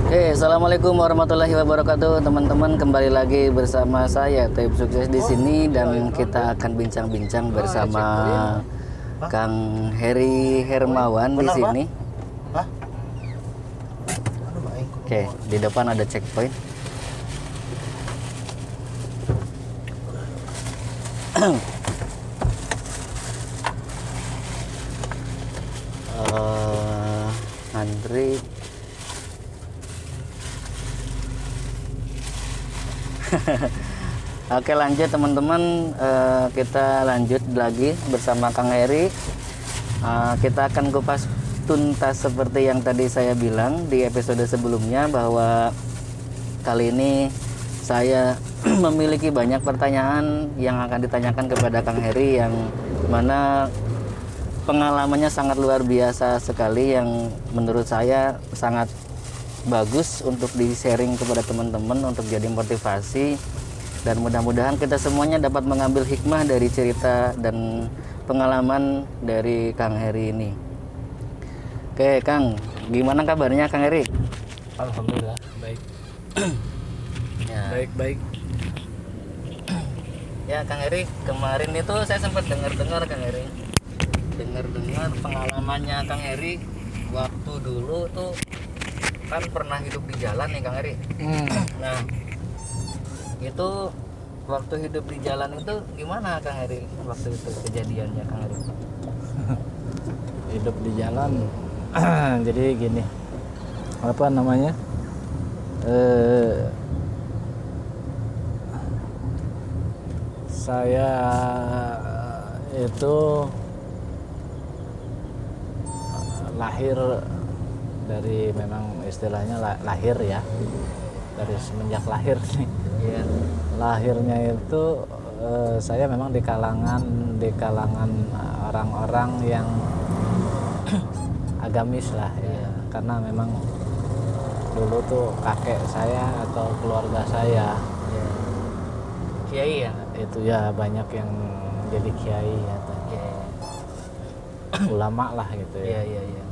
Assalamualaikum warahmatullahi wabarakatuh, teman-teman. Kembali lagi bersama saya Taib Sukses di sini dan kita akan bincang-bincang bersama Kang Heri Hermawan di sini. Oke, di depan ada checkpoint. Antri. Oke, lanjut teman-teman, kita lanjut lagi bersama Kang Heri. Kita akan kupas tuntas seperti yang tadi saya bilang di episode sebelumnya, bahwa kali ini saya memiliki banyak pertanyaan yang akan ditanyakan kepada Kang Heri, yang mana pengalamannya sangat luar biasa sekali, yang menurut saya sangat bagus untuk di-sharing kepada teman-teman untuk jadi motivasi, dan mudah-mudahan kita semuanya dapat mengambil hikmah dari cerita dan pengalaman dari Kang Heri ini. Oke, Kang, gimana kabarnya Kang Heri? Alhamdulillah, baik. Ya. Baik. Ya, Kang Heri, kemarin itu saya sempat dengar Kang Heri. Dengar pengalamannya Kang Heri waktu dulu tuh kan pernah hidup di jalan nih Kang Heri. Nah, itu waktu hidup di jalan itu gimana Kang Heri waktu itu kejadiannya Kang Heri? Hidup di jalan. Jadi gini, apa namanya? Saya itu lahir dari, memang istilahnya lahir ya, dari semenjak lahir nih. Iya. Lahirnya itu saya memang di kalangan orang-orang yang agamis lah ya. Karena memang dulu tuh kakek saya atau keluarga saya Kiai ya? itu ya banyak yang jadi kiai atau ulama lah gitu ya. Iya.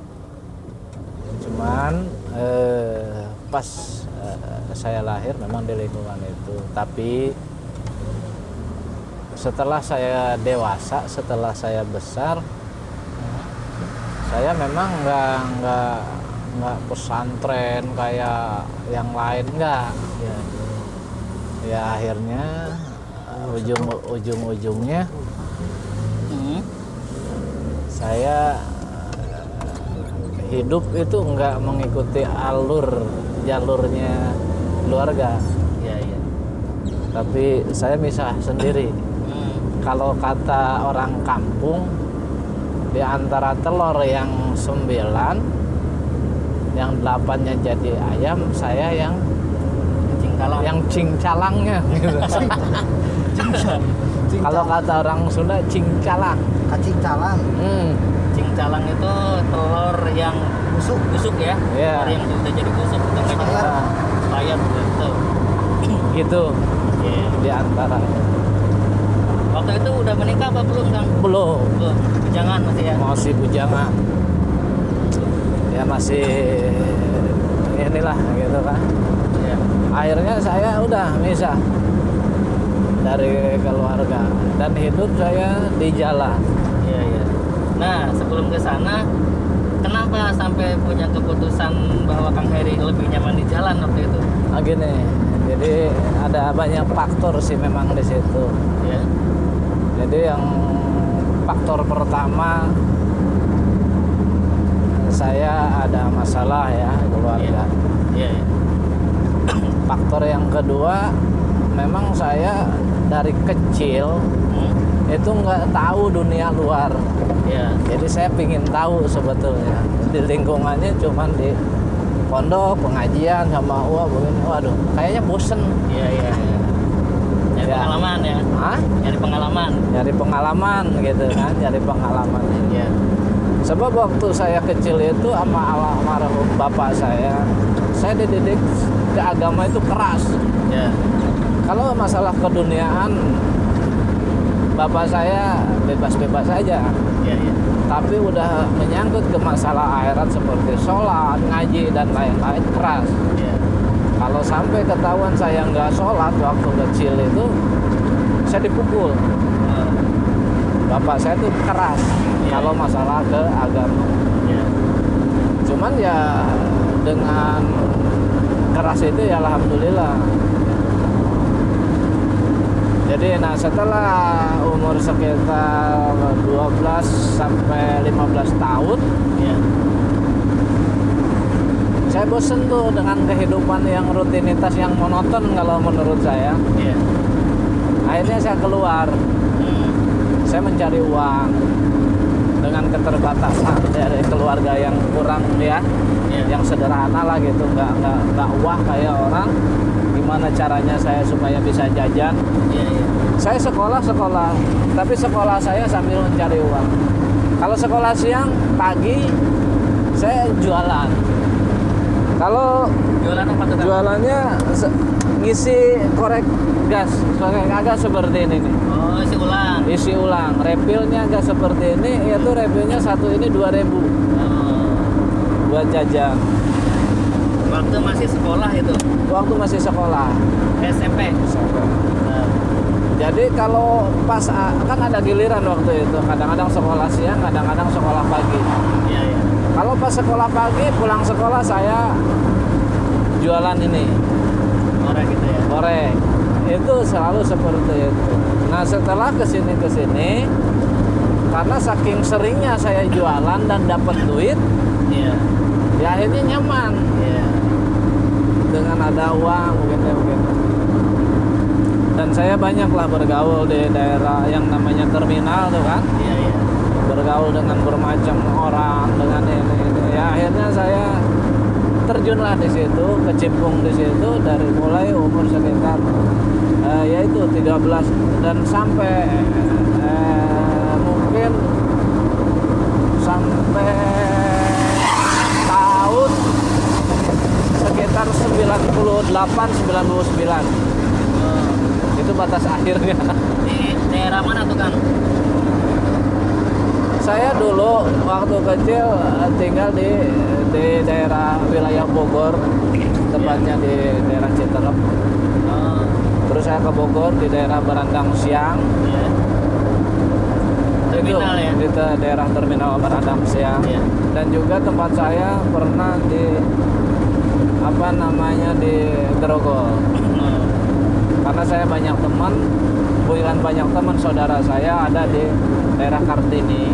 Cuman pas saya lahir memang di lingkungan itu, tapi setelah saya dewasa, setelah saya besar, saya memang nggak pesantren kayak yang lain, nggak. Ya akhirnya ujung-ujungnya saya hidup itu nggak mengikuti jalurnya keluarga. Iya. Tapi saya misah sendiri. Kalau kata orang kampung, di antara telur yang 9, yang 8-nya jadi ayam, saya yang cincalangnya gitu. Kalau kata orang Sunda, cinccalang. Kacing-calang. Cinccalang itu telur yang busuk ya? Iya. Telur yang sudah jadi busuk, udah nggak jadi sayap gitu. Gitu. Iya. Di antara. Waktu itu udah menikah apa belum, Kang? Belum. Bujangan masih ya? Masih bujangan. Ya masih inilah gitu kan. Iya. Akhirnya saya udah misah dari keluarga dan hidup saya di jalan. Iya. Nah, sebelum ke sana, kenapa sampai punya keputusan bahwa Kang Heri lebih nyaman di jalan waktu itu? Gini, jadi ada banyak faktor sih memang di situ. Iya. Jadi yang faktor pertama, saya ada masalah ya keluarga. Iya. Faktor yang kedua, memang saya dari kecil itu nggak tahu dunia luar. Iya. Jadi saya pingin tahu sebetulnya. Di lingkungannya cuman di pondok, pengajian sama begini. Waduh, kayaknya bosen. Iya. Nyari pengalaman ya? Hah? Nyari pengalaman. Nyari pengalaman gitu kan, nyari pengalaman. Iya. Sebab waktu saya kecil itu sama almarhum bapak saya dididik ke agama itu keras. Iya. Kalau masalah keduniaan, bapak saya bebas-bebas aja. Iya. Tapi udah menyangkut ke masalah akhirat seperti sholat, ngaji, dan lain-lain keras. Iya. Kalau sampai ketahuan saya nggak sholat waktu kecil itu, saya dipukul. Bapak saya tuh keras kalau masalah ke agama. Iya. Cuman ya dengan keras itu ya alhamdulillah. Jadi setelah umur sekitar 12 sampai 15 tahun, Iya. saya bosen tuh dengan kehidupan yang rutinitas yang monoton kalau menurut saya. Iya. Akhirnya saya keluar. Saya mencari uang dengan keterbatasan dari keluarga yang kurang ya, yang sederhana lah gitu, nggak wah kayak orang. Gimana caranya saya supaya bisa jajan? Iya. Saya sekolah, tapi sekolah saya sambil mencari uang. Kalau sekolah siang, pagi saya jualan. Kalau Jualan apa tuh, Kang? jualannya ngisi korek gas seperti ini nih. Oh, isi ulang. Isi ulang, refillnya agak seperti ini, yaitu refillnya satu ini 2.000 buat jajan. Waktu masih sekolah itu. Waktu masih sekolah. SMP. Jadi kalau pas kan ada giliran waktu itu, kadang-kadang sekolah siang, kadang-kadang sekolah pagi. Iya. Kalau pas sekolah pagi, pulang sekolah saya jualan ini, Korek gitu ya. korek. Itu selalu seperti itu. Nah setelah kesini, karena saking seringnya saya jualan dan dapat duit, Iya. ya akhirnya nyaman Iya. dengan ada uang begitu. Dan saya banyaklah bergaul di daerah yang namanya terminal tuh kan, Iya. bergaul dengan bermacam orang, dengan ini. Ya akhirnya saya terjunlah di situ, kecimpung di situ dari mulai umur sekitar yaitu 13 dan sampai mungkin sampai tahun sekitar 98-99. Itu batas akhirnya. Di daerah mana tuh, Kang? Saya dulu waktu kecil tinggal di daerah wilayah Bogor, tepatnya di daerah Citerep. Terus saya ke Bogor di daerah Barandang Siang. Iya. Terminal ya? Di daerah terminal Barandang Siang. Iya. Dan juga tempat saya pernah di di Grogol. Karena saya banyak teman, banyak teman saudara saya ada di daerah Kartini,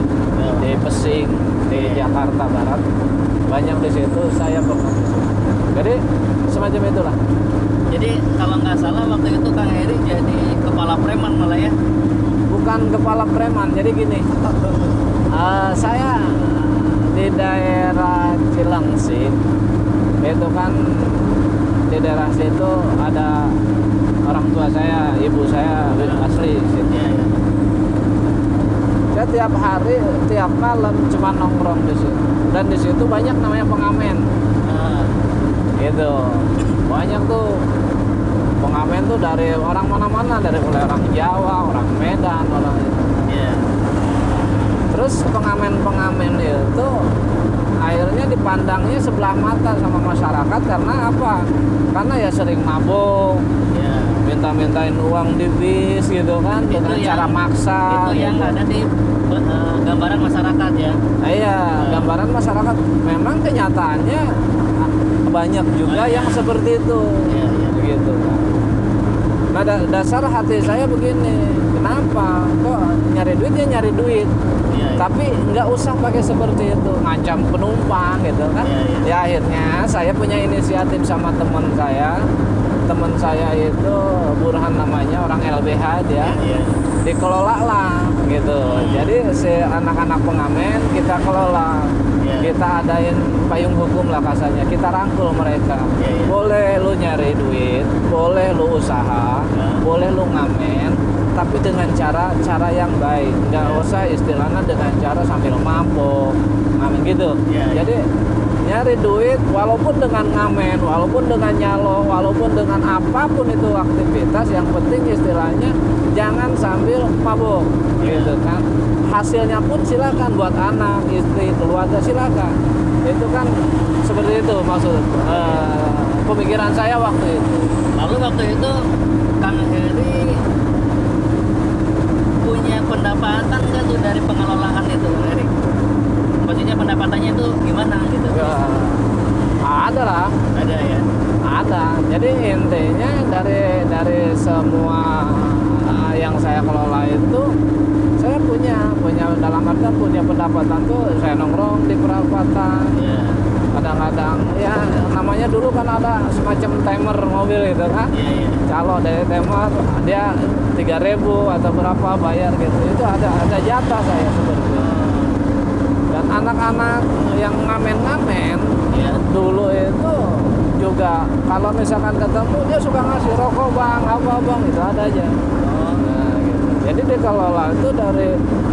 di Pesing, di Jakarta Barat. Banyak di situ, saya pernah. Jadi semacam itulah. Jadi kalau nggak salah waktu itu Kang Heri jadi kepala preman malah ya? Bukan kepala preman, jadi gini. Saya di daerah Cilengsi, itu kan di daerah situ ada orang tua saya, ibu saya asli situ. Iya. Saya tiap hari, tiap malam cuma nongkrong di situ. Dan di situ banyak namanya pengamen. Gitu. Banyak tuh pengamen tuh dari orang mana-mana, dari mulai orang Jawa, orang Medan, orang itu. Iya. Terus pengamen-pengamen itu akhirnya dipandangnya sebelah mata sama masyarakat karena apa? Karena ya sering mabuk, Iya. minta-mintain uang di bis gitu kan, Itu dengan yang- cara maksa. Itu yang gitu. ada di gambaran masyarakat ya. Iya, gambaran masyarakat. Memang kenyataannya banyak juga yang seperti itu. Iya. Begitu kan. Nah dasar hati saya begini, kenapa? Kok nyari duit ya nyari duit. Iya. Tapi nggak usah pakai seperti itu, ngancam penumpang gitu kan. Iya. Ya akhirnya saya punya inisiatif sama teman saya. Teman saya itu Burhan namanya, orang LBH dia. Iya. Dikelola lah gitu. Jadi si anak-anak pengamen kita kelola. Iya. Kita adain payung hukum lah kasarnya. Kita rangkul mereka. Iya. Boleh lu nyari duit, boleh lu usaha, boleh lu ngamen, tapi dengan cara yang baik. Nggak usah istilahnya dengan cara sambil mabok, ngamen gitu. Jadi nyari duit walaupun dengan ngamen, walaupun dengan nyalo, walaupun dengan apapun itu aktivitas, yang penting istilahnya jangan sambil mabok, gitu kan. Hasilnya pun silakan buat anak, istri, keluarga silakan. Itu kan seperti itu maksud pemikiran saya waktu itu. Lalu waktu itu Kang Heri punya pendapatan nggak tuh dari pengelolaan itu, Kang Heri? Maksudnya pendapatannya itu gimana gitu? Ya, ada lah. Ada ya? Ada. Jadi intinya dari semua yang saya kelola itu, saya punya dalam artian punya pendapatan tuh. Saya nongkrong di perapatan. Iya. Kadang-kadang ya namanya dulu kan ada semacam timer mobil gitu kan. Iya. Kalau dari timer dia 3.000 atau berapa bayar gitu. Itu ada jatah saya seperti itu. Dan anak-anak yang ngamen-ngamen dulu itu juga kalau misalkan ketemu dia suka ngasih rokok bang, apa bang, itu ada aja. Nah, gitu. Jadi dikelola itu dari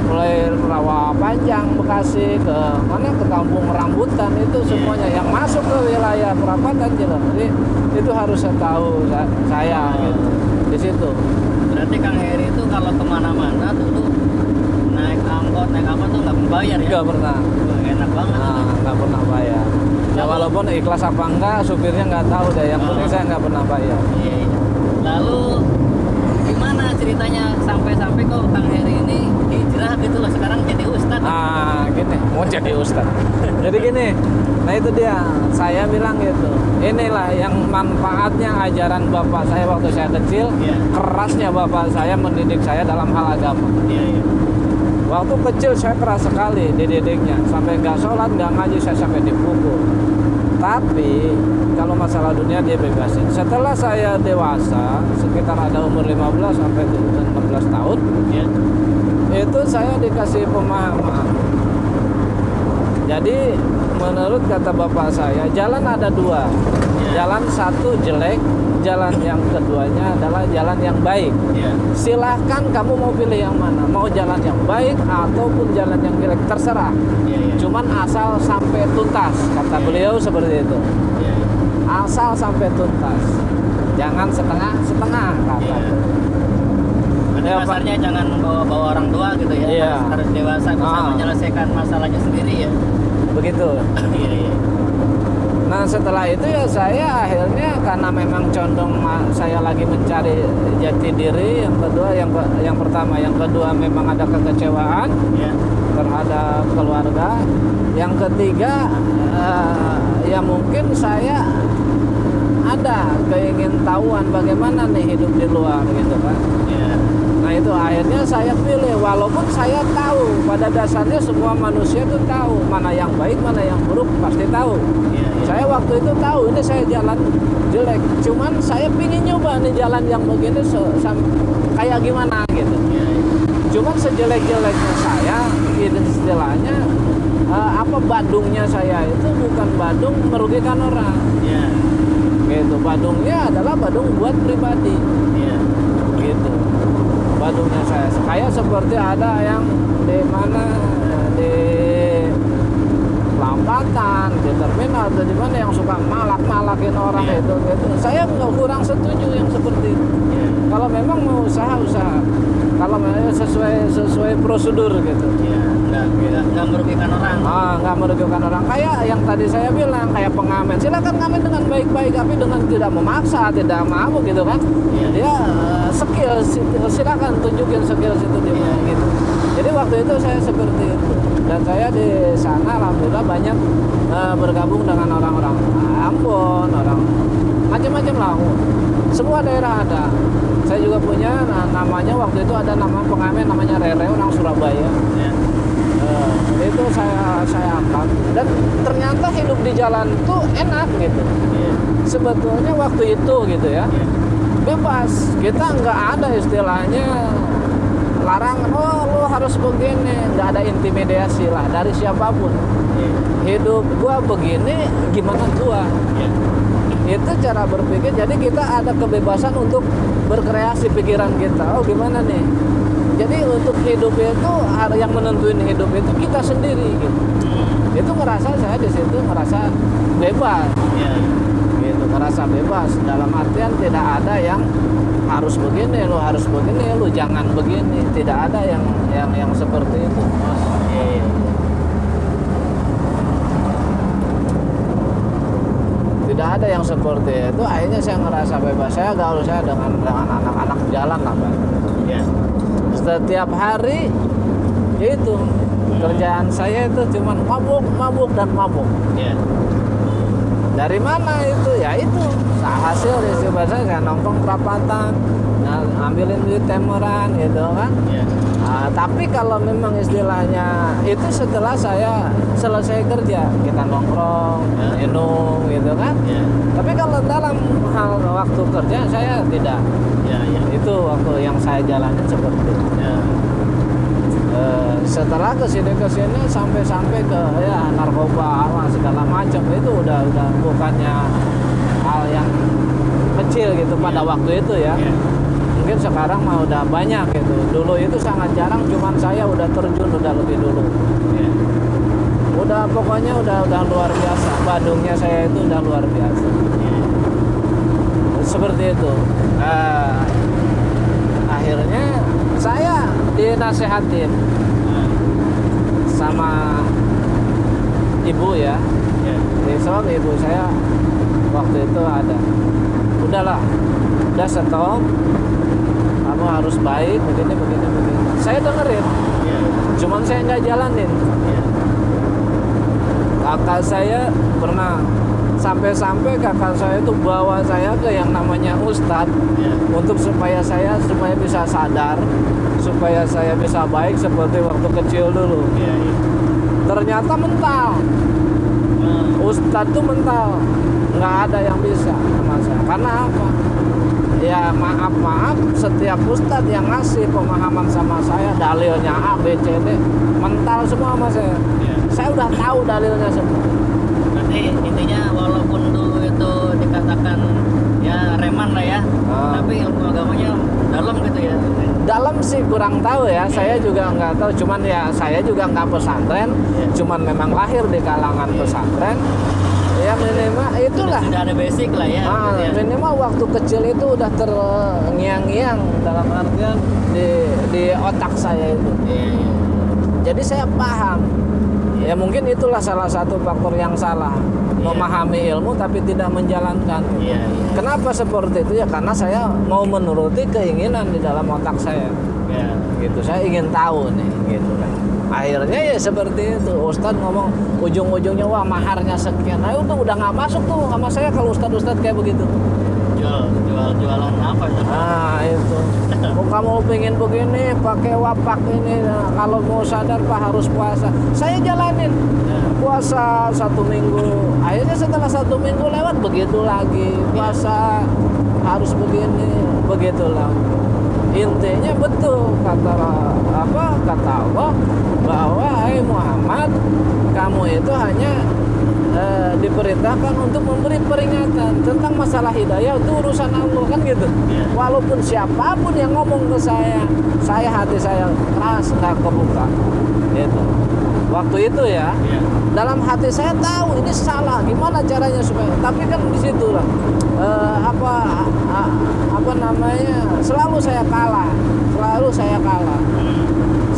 mulai Rawa Panjang, Bekasi ke mana, ke Kampung Rambutan, itu semuanya yang masuk ke wilayah perapatan jelas. Jadi itu harus saya tahu saya gitu di situ. Berarti Kang Heri itu kalau kemana-mana dulu naik angkot, naik apa tuh nggak membayar ya? Nggak pernah. Wah, enak banget. Nggak pernah bayar. Ya walaupun ikhlas apa enggak, supirnya nggak tahu deh. Yang penting saya nggak pernah bayar. Iya. Lalu gimana ceritanya sampai kok Kang Heri ini hijrah gitu loh, sekarang jadi ustadz? Gini, mau jadi ustadz. Jadi gini, nah itu dia. Saya bilang gitu. Inilah yang manfaatnya ajaran bapak saya waktu saya kecil. Kerasnya bapak saya mendidik saya dalam hal agama. Iya. Waktu kecil saya keras sekali dididiknya, sampai nggak sholat, nggak ngaji, saya sampai dipukul. Tapi kalau masalah dunia dia bebasin. Setelah saya dewasa, sekitar ada umur 15 sampai 16 tahun, itu saya dikasih pemahaman. Jadi menurut kata bapak saya, jalan ada dua. Jalan satu jelek, jalan yang keduanya adalah jalan yang baik. Silahkan kamu mau pilih yang mana, mau jalan yang baik ataupun jalan yang jelek, terserah. Cuman asal sampai tuntas, kata beliau seperti itu. Asal sampai tuntas, jangan setengah-setengah kata. Ada kasarnya jangan bawa orang tua gitu ya. Harus dewasa bisa menyelesaikan masalahnya sendiri ya. Begitu. Iya. Nah setelah itu ya saya akhirnya karena memang condong saya lagi mencari jati diri. Yang kedua, yang pertama, yang kedua memang ada kekecewaan terhadap keluarga. Yang ketiga ya mungkin saya ada keingintahuan bagaimana nih hidup di luar gitu kan. Nah itu akhirnya saya pilih, walaupun saya tahu pada dasarnya semua manusia itu tahu mana yang baik mana yang buruk, pasti tahu. Saya waktu itu tahu ini saya jalan jelek, cuman saya pingin nyoba nih jalan yang begini kayak gimana gitu. Cuman sejelek-jeleknya saya, istilahnya badungnya saya itu bukan badung merugikan orang. Gitu, badungnya adalah badung buat pribadi. Gitu. Badungnya saya kayak seperti ada yang di mana, di Lambatan, di terminal atau di mana yang suka malak-malakin orang itu gitu. Saya nggak kurang setuju yang seperti itu. Kalau memang mau usaha, kalau memang sesuai prosedur gitu. Nggak merugikan orang. Nggak merugikan orang. Kayak yang tadi saya bilang, kayak pengamen. Silakan ngamen dengan baik-baik, tapi dengan tidak memaksa, tidak mabuk gitu kan. Dia skill, silakan tunjukin skill situ dia gitu. Jadi waktu itu saya seperti itu. Dan saya di sana alhamdulillah banyak bergabung dengan orang-orang Ambon, orang macam-macam lah. Semua daerah ada. Saya juga punya namanya waktu itu ada nama pengamen namanya Rere, orang Surabaya. Itu saya angkat dan ternyata hidup di jalan tuh enak gitu. Sebetulnya waktu itu gitu ya, bebas, kita nggak ada istilahnya larangan, lu harus begini, nggak ada intimidasi lah dari siapapun. Hidup gua begini, gimana gua Itu cara berpikir. Jadi kita ada kebebasan untuk berkreasi pikiran kita. Oh gimana nih? Jadi untuk hidup itu yang menentuin hidup itu kita sendiri gitu. Itu ngerasa saya di situ ngerasa bebas. Iya. Gitu, ngerasa bebas dalam artian tidak ada yang harus begini, lu harus begini, lu jangan begini. Tidak ada yang seperti itu. Iya. Tidak ada yang seperti itu. Akhirnya saya ngerasa bebas. Saya gaul saya dengan anak-anak jalan lah, Pak. Iya. Setiap hari itu kerjaan saya itu cuma mabuk dan mabuk. Iya. Dari mana itu? Ya itu hasil isi saya nongkrong perapatan, ambilin duit temeran gitu kan. Iya. Tapi kalau memang istilahnya itu setelah saya selesai kerja, kita nongkrong, minum gitu kan. Iya. Tapi kalau dalam hal waktu kerja saya tidak. Iya, iya. Itu waktu yang saya jalanin seperti itu. Ya. Setelah kesini sampai ke ya narkoba segala macam itu udah bukannya hal yang kecil gitu pada waktu itu ya. Iya. Mungkin sekarang mah udah banyak gitu. Dulu itu sangat jarang, cuman saya udah terjun udah lebih dulu. Iya. Udah pokoknya udah luar biasa. Bandungnya saya itu udah luar biasa. Iya. Seperti itu. Akhirnya saya dinasehatin sama ibu ya. Iya. Besok ibu saya waktu itu ada, udahlah, udah stop, kamu harus baik begini. Saya dengerin, Iya. cuman saya nggak jalanin. Iya. Kakak saya pernah sampai kakak saya itu bawa saya ke yang namanya ustadz Iya. untuk supaya bisa sadar, supaya saya bisa baik seperti waktu kecil dulu. Iya. Iya. Ternyata mental. Ustadz tuh mental, nggak ada yang bisa sama saya. Karena apa? Ya maaf, setiap ustadz yang ngasih pemahaman sama saya, dalilnya A, B, C, D, mental semua sama saya. Iya. Saya udah tahu dalilnya semua. Berarti intinya walaupun dulu itu dikatakan ya reman lah ya, tapi ilmu agamanya dalam gitu ya. Dalam sih kurang tahu ya, saya juga nggak tahu. Cuman ya saya juga nggak pesantren, cuman memang lahir di kalangan pesantren. Ya minimal itulah. Sudah ada basic lah ya. Gitu ya. Minimal waktu kecil itu udah terngiang-ngiang dalam artian di otak saya itu. Iya, iya. Jadi saya paham. Ya mungkin itulah salah satu faktor yang salah. Memahami ilmu tapi tidak menjalankan. Iya, iya. Kenapa seperti itu? Ya karena saya mau menuruti keinginan di dalam otak saya. Iya. Gitu, saya ingin tahu nih gitu kan. Akhirnya ya seperti itu. Ustadz ngomong ujung-ujungnya wah maharnya sekian. Nah itu udah nggak masuk tuh sama saya kalau ustadz kayak begitu. Jualan apa itu? Nah itu. Oh, kamu pengen begini pakai wapak ini. Nah, kalau mau sadar Pak harus puasa. Saya jalanin puasa 1 minggu. Akhirnya setelah 1 minggu lewat begitu lagi. Puasa harus begini, begitu lagi. Intinya betul kata Allah bahwa hai Muhammad, kamu itu hanya diperintahkan untuk memberi peringatan tentang masalah hidayah, itu urusan Allah kan gitu. Walaupun siapapun yang ngomong ke saya hati saya keras nggak kebuka gitu. Waktu itu ya, dalam hati saya tahu ini salah, gimana caranya supaya, tapi kan di situ lah apa namanya, selalu saya kalah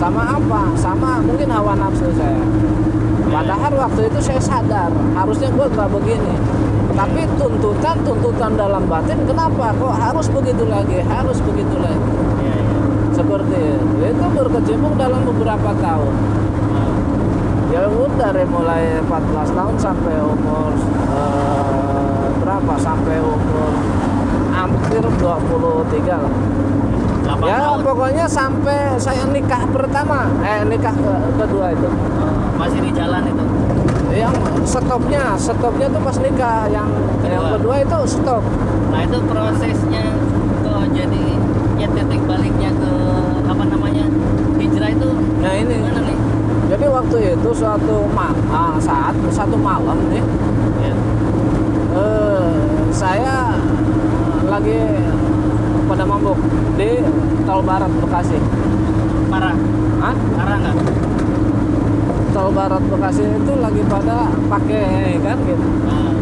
sama apa, sama mungkin hawa nafsu saya. Padahal waktu itu saya sadar harusnya gue gak begini, tapi tuntutan dalam batin, kenapa kok harus begitu lagi seperti itu berkecimpung dalam beberapa tahun. Ya udah dari mulai 14 tahun sampai umur sampai umur hampir 23 lah. Ya tahun. pokoknya sampai saya nikah pertama, kedua itu. Masih di jalan itu. Yang stopnya tuh pas nikah, yang kedua itu stop. Nah itu prosesnya kok jadi ya titik baliknya ke apa namanya hijrah itu. Nah ini. Gimana nih? Jadi waktu itu satu malam nih, tol barat Bekasi. Parah, Hah? parah nggak? Tol barat Bekasi itu lagi pada pakai kan gitu. Ah,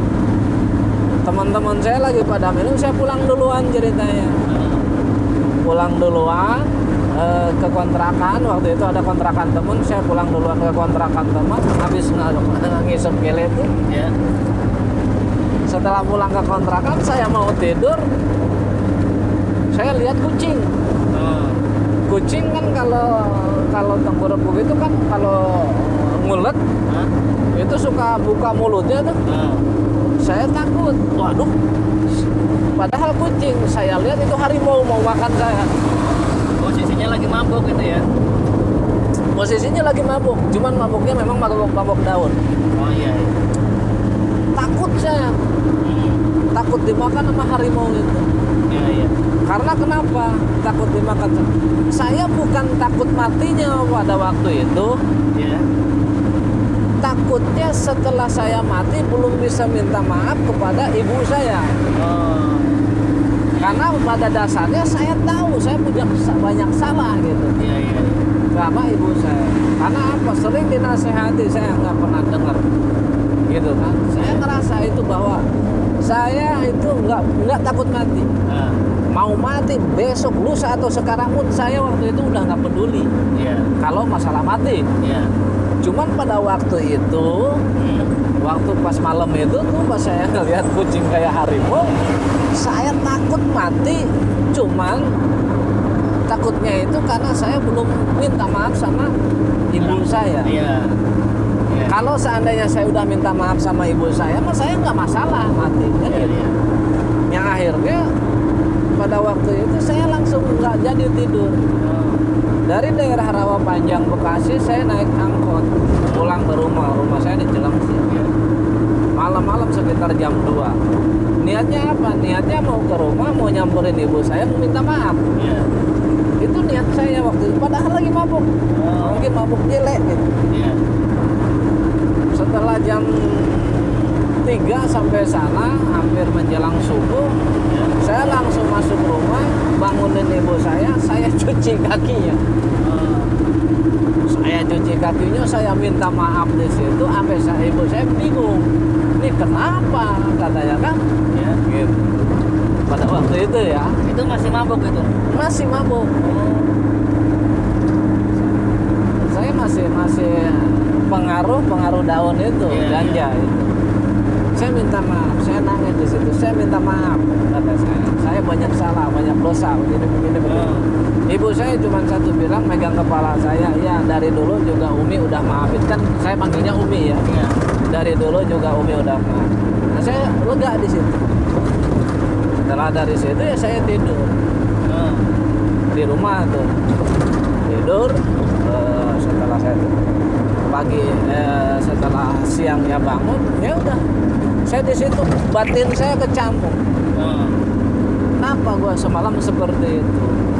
Teman-teman saya lagi pada minum, saya pulang duluan ceritanya. Pulang duluan ke kontrakan, waktu itu ada kontrakan temen, saya pulang duluan ke kontrakan teman, habis ngisep gele itu. ya. Setelah pulang ke kontrakan, saya mau tidur, saya lihat kucing. Oh, Kucing kan kalau tengkurap begitu kan kalau ngulet hah? itu suka buka mulutnya tuh. Ah, Saya takut, waduh. Padahal kucing, saya lihat itu harimau mau makan saya. posisinya lagi mabuk gitu ya? Posisinya lagi mabuk, cuman mabuknya memang mabuk daun. Oh iya. Iya. Takut saya, takut dimakan sama harimau itu. Iya iya. Karena kenapa? Takut dimakan. Saya bukan takut matinya pada waktu itu. Ya. Takutnya setelah saya mati belum bisa minta maaf kepada ibu saya. Oh. Karena pada dasarnya saya tahu saya punya banyak salah gitu Iya iya. sama ibu saya. Karena apa? Sering dinasehati, saya nggak pernah dengar gitu kan. Saya ngerasa itu bahwa saya itu nggak takut mati. Ah, Mau mati besok, lusa atau sekarang pun saya waktu itu udah nggak peduli iya. kalau masalah mati. Iya. Cuman pada waktu itu, waktu pas malam itu tuh pas saya ngeliat kucing kayak harimau, saya takut mati. Cuman takutnya itu karena saya belum minta maaf sama ibu saya. Iya. Iya. Kalau seandainya saya udah minta maaf sama ibu saya, mah saya nggak masalah mati. Kan Iya, gitu. iya. Yang akhirnya pada waktu itu saya langsung nggak jadi tidur. Oh. Dari daerah Rawapanjang Bekasi saya naik angkot pulang ke rumah. Rumah saya di Cilengsi. Iya. Malam-malam sekitar jam 2. Niatnya apa? Niatnya mau ke rumah, mau nyamperin ibu saya, mau minta maaf. Iya. Itu niat saya waktu itu. Padahal lagi mabuk. Oh. Lagi mabuk jelek gitu. Iya. Setelah jam 3 sampai sana, hampir menjelang subuh, Iya. saya langsung masuk rumah, bangunin ibu saya cuci kakinya. Oh. Saya cuci kakinya, saya minta maaf di situ, sampai ibu saya bingung. Ini kenapa? Katanya kan. Iya. Gitu. Pada waktu itu ya, Itu masih mabuk itu. masih mabuk. Saya masih pengaruh daun itu, Iya, ganja itu. Saya minta maaf, saya nangis di situ. Saya minta maaf, kata saya. Saya banyak salah, banyak dosa, begini. Oh. Ibu saya cuma satu bilang, megang kepala saya, ya dari dulu juga Umi udah maafin. Kan saya panggilnya Umi ya. Iya. Dari dulu juga Umi udah maaf. Nah, saya lega di situ. Setelah dari situ ya saya tidur Oh. di rumah tuh. Tidur setelah saya pagi setelah siangnya bangun, ya udah. Saya di situ batin saya kecampur. Oh. Kenapa gua semalam seperti itu?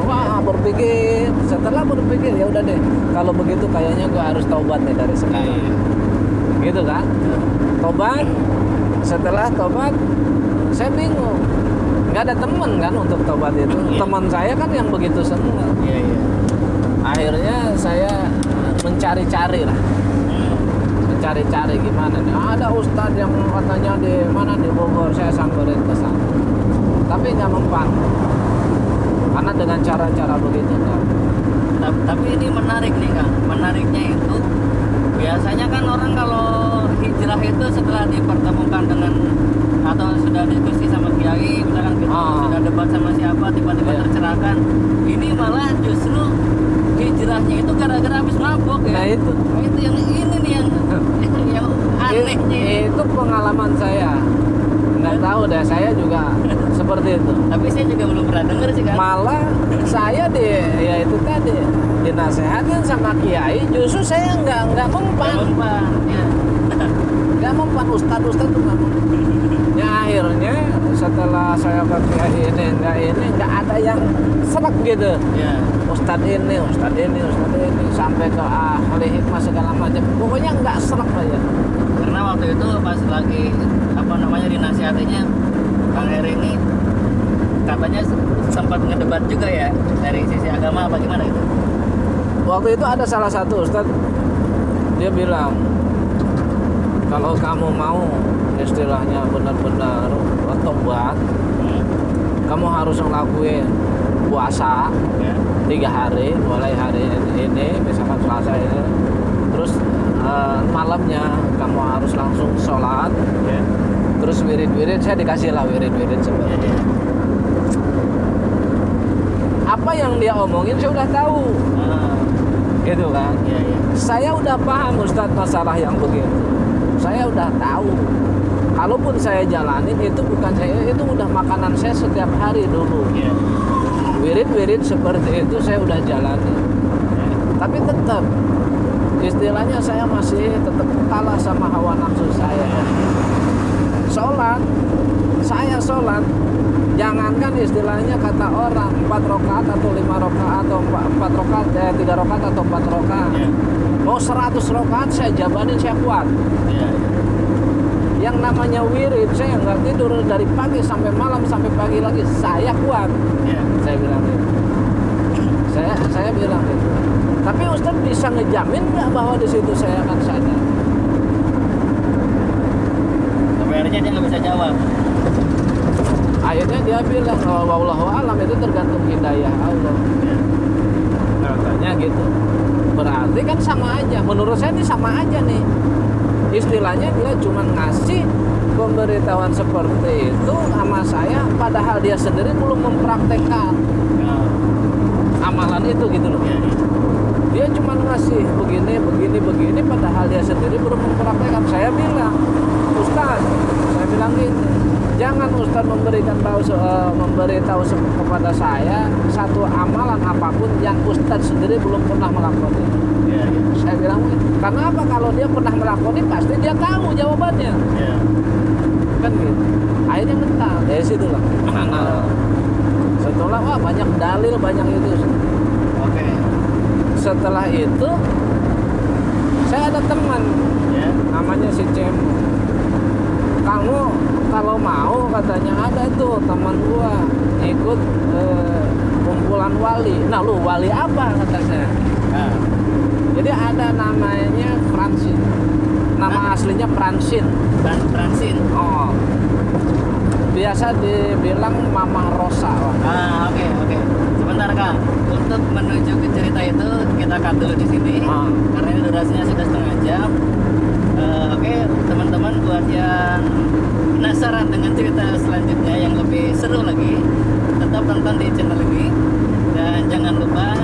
Wah, berpikir, setelah berpikir ya udah deh. Kalau begitu kayaknya gua harus taubat nih dari sekarang. Iya. Gitu kan? Tobat. Setelah tobat, saya bingung. Nggak ada teman kan untuk tobat itu. Iya. Teman saya kan yang begitu semua. Iya iya. Akhirnya saya mencari-cari lah. Mencari-cari gimana nih. Ada ustadz yang katanya di mana di Bogor, saya samperin ke sana. Tapi nggak mempan. Karena dengan cara-cara begitu kan. Tapi ini menarik nih Kang. Menariknya itu biasanya kan orang kalau hijrah itu setelah dipertemukan dengan atau sudah diskusi sama kiai, misalkan gitu, sudah debat sama siapa, tiba-tiba Iya. tercerahkan. Ini malah justru hijrahnya itu gara-gara habis mabok ya. Nah itu. Nah, itu yang ini nih yang anehnya. Itu pengalaman saya. Nggak tahu deh, saya juga seperti itu. Tapi saya juga belum pernah dengar sih kan. Malah saya ya itu tadi dinasehatin sama kiai, justru saya nggak mempan, Ya. nggak mempan ustadz tuh nggak mempan. Ya akhirnya setelah saya ke kiai ini nggak ada yang serak gitu. Ya. Ustadz ini sampai ke ahli hikmah segala macam. Pokoknya nggak serak aja. Karena waktu itu pas lagi apa namanya dinasihatinya Kang Heri ini katanya sempat ngedebat juga ya dari sisi agama apa gimana gitu. Waktu itu ada salah satu ustadz, dia bilang kalau kamu mau istilahnya benar-benar tobat, kamu harus ngelakuin puasa Ya. 3 hari, mulai hari ini misalkan Selasa ini, terus malamnya kamu harus langsung sholat, Ya. terus wirid-wirid, saya dikasih lah wirid-wirid seperti Ya, ya. apa yang dia omongin saya udah tahu, gitu kan. Ya, ya. Saya udah paham Ustadz masalah yang begitu, saya udah tahu. Kalaupun saya jalanin itu bukan saya, itu udah makanan saya setiap hari dulu. Ya. Wirid-wirid seperti itu saya udah jalani. Tapi tetap istilahnya saya masih tetap kalah sama hawa nafsu saya. Sholat, saya sholat, jangankan istilahnya kata orang 4 rakaat atau 5 rakaat atau 4 rakaat, 3 rakaat atau 4 rakaat. Ya. Mau 100 rakaat saya jabanin, saya kuat. Ya. Yang namanya wirid saya nggak tidur dari pagi sampai malam sampai pagi lagi, saya kuat. Ya. Saya bilang gitu. Saya bilang gitu. Tapi Ustadz bisa ngejamin nggak bahwa di situ saya akan sadar? Sampai akhirnya dia nggak bisa jawab. Akhirnya dia bilang, oh, wallahu alam, itu tergantung hidayah Allah. Ya. Katanya gitu. Berarti kan sama aja. Menurut saya ini sama aja nih. Istilahnya dia cuma ngasih pemberitahuan seperti itu sama saya, padahal dia sendiri belum mempraktekkan Ya. amalan itu gitu loh. Ya. Dia cuma ngasih begini, padahal dia sendiri belum mempraktekkan. Saya bilang, Ustaz, saya bilang gini, jangan Ustaz memberitahu kepada saya satu amalan apapun yang Ustaz sendiri belum pernah melakukan. Ya. Ya. Saya bilang, karena apa? Kalau dia pernah melakukan pasti dia tahu jawabannya. Ya. Kan gitu. Akhirnya mental dari situ lah. Nah, setelah banyak dalil, banyak itu. Oke. Setelah itu saya ada teman, Ya. namanya si Cemo. Kamu kalau mau, katanya, ada tuh teman gua ikut kumpulan wali. Nah, lu wali apa, kata saya. Nah. Jadi ada namanya Francin. Nama aslinya Francin. Transin. Oh. Biasa dibilang Mama Rosa. Oke, oke. Sebentar Kak, untuk menuju ke cerita itu kita cut dulu di sini karena ini durasinya sudah setengah jam. Oke, teman-teman buat yang penasaran dengan cerita selanjutnya yang lebih seru lagi, tetap tonton di channel ini dan jangan lupa